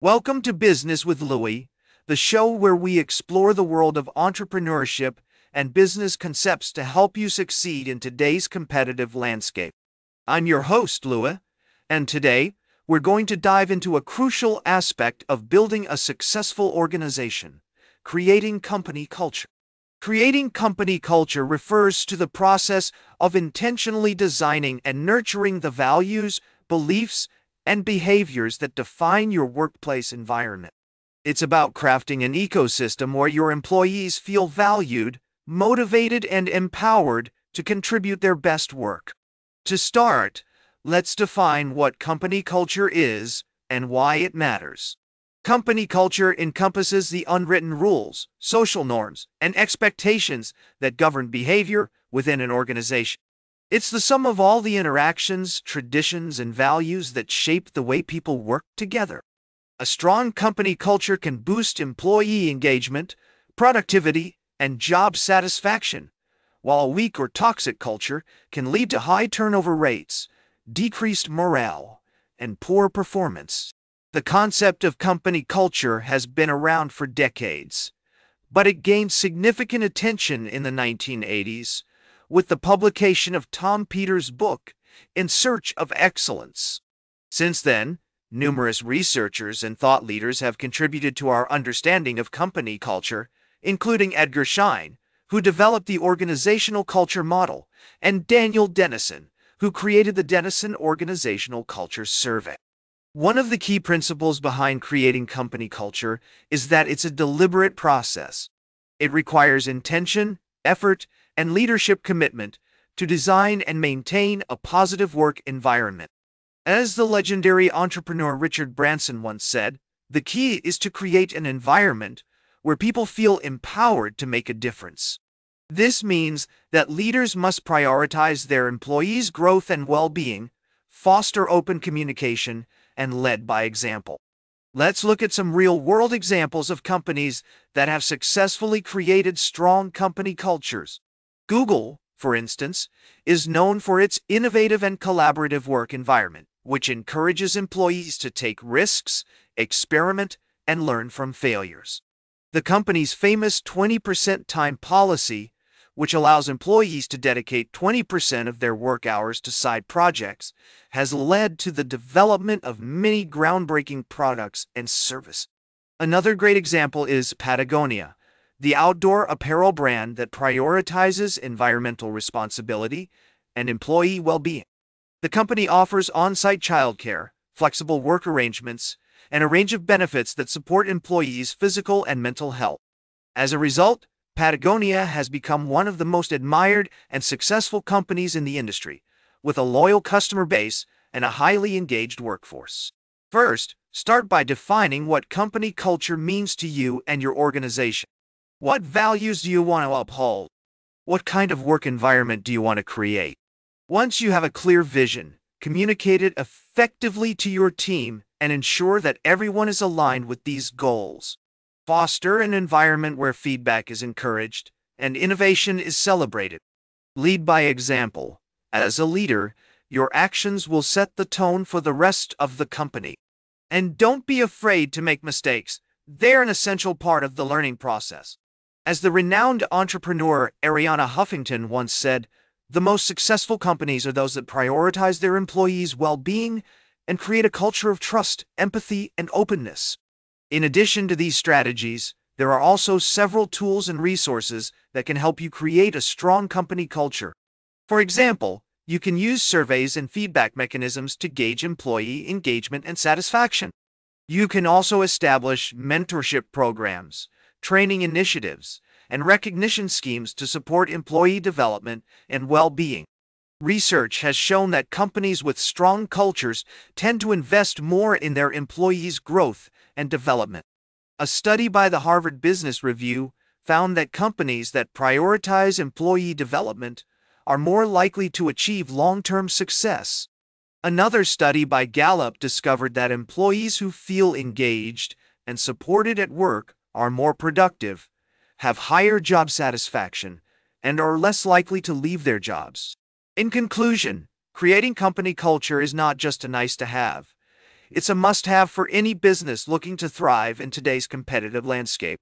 Welcome to Business with Louis, the show where we explore the world of entrepreneurship and business concepts to help you succeed in today's competitive landscape. I'm your host, Louis, and today we're going to dive into a crucial aspect of building a successful organization: creating company culture. Creating company culture refers to the process of intentionally designing and nurturing the values, beliefs, and behaviors that define your workplace environment. It's about crafting an ecosystem where your employees feel valued, motivated, and empowered to contribute their best work. To start, let's define what company culture is and why it matters. Company culture encompasses the unwritten rules, social norms, and expectations that govern behavior within an organization. It's the sum of all the interactions, traditions, and values that shape the way people work together. A strong company culture can boost employee engagement, productivity, and job satisfaction, while a weak or toxic culture can lead to high turnover rates, decreased morale, and poor performance. The concept of company culture has been around for decades, but it gained significant attention in the 1980s with the publication of Tom Peters' book, In Search of Excellence. Since then, numerous researchers and thought leaders have contributed to our understanding of company culture, including Edgar Schein, who developed the organizational culture model, and Daniel Dennison, who created the Dennison Organizational Culture Survey. One of the key principles behind creating company culture is that it's a deliberate process. It requires intention, effort, and leadership commitment to design and maintain a positive work environment. As the legendary entrepreneur Richard Branson once said, the key is to create an environment where people feel empowered to make a difference. This means that leaders must prioritize their employees' growth and well-being, foster open communication, and lead by example. Let's look at some real-world examples of companies that have successfully created strong company cultures. Google, for instance, is known for its innovative and collaborative work environment, which encourages employees to take risks, experiment, and learn from failures. The company's famous 20% time policy, which allows employees to dedicate 20% of their work hours to side projects, has led to the development of many groundbreaking products and services. Another great example is Patagonia, the outdoor apparel brand that prioritizes environmental responsibility and employee well-being. The company offers on-site childcare, flexible work arrangements, and a range of benefits that support employees' physical and mental health. As a result, Patagonia has become one of the most admired and successful companies in the industry, with a loyal customer base and a highly engaged workforce. First, start by defining what company culture means to you and your organization. What values do you want to uphold? What kind of work environment do you want to create? Once you have a clear vision, communicate it effectively to your team and ensure that everyone is aligned with these goals. Foster an environment where feedback is encouraged and innovation is celebrated. Lead by example. As a leader, your actions will set the tone for the rest of the company. And don't be afraid to make mistakes. They're an essential part of the learning process. As the renowned entrepreneur Arianna Huffington once said, the most successful companies are those that prioritize their employees' well-being and create a culture of trust, empathy, and openness. In addition to these strategies, there are also several tools and resources that can help you create a strong company culture. For example, you can use surveys and feedback mechanisms to gauge employee engagement and satisfaction. You can also establish mentorship programs, training initiatives, and recognition schemes to support employee development and well-being. Research has shown that companies with strong cultures tend to invest more in their employees' growth and development. A study by the Harvard Business Review found that companies that prioritize employee development are more likely to achieve long-term success. Another study by Gallup discovered that employees who feel engaged and supported at work are more productive, have higher job satisfaction, and are less likely to leave their jobs. In conclusion, creating company culture is not just a nice to have. It's a must-have for any business looking to thrive in today's competitive landscape.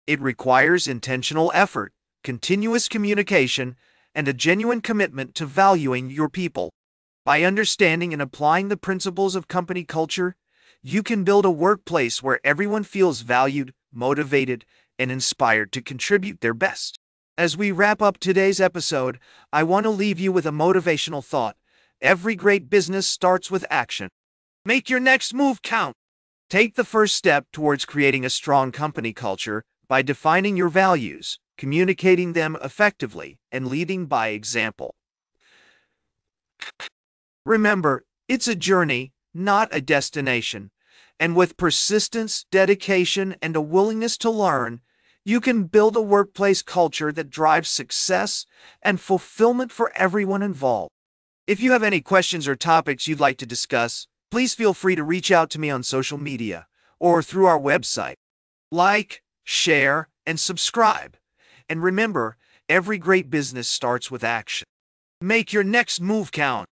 It requires intentional effort, continuous communication, and a genuine commitment to valuing your people. By understanding and applying the principles of company culture, you can build a workplace where everyone feels valued, motivated, and inspired to contribute their best. As we wrap up today's episode, I want to leave you with a motivational thought. Every great business starts with action. Make your next move count. Take the first step towards creating a strong company culture by defining your values, communicating them effectively, and leading by example. Remember, it's a journey, not a destination, and with persistence, dedication, and a willingness to learn, you can build a workplace culture that drives success and fulfillment for everyone involved. If you have any questions or topics you'd like to discuss, please feel free to reach out to me on social media or through our website. Like, share, and subscribe. And remember, every great business starts with action. Make your next move count.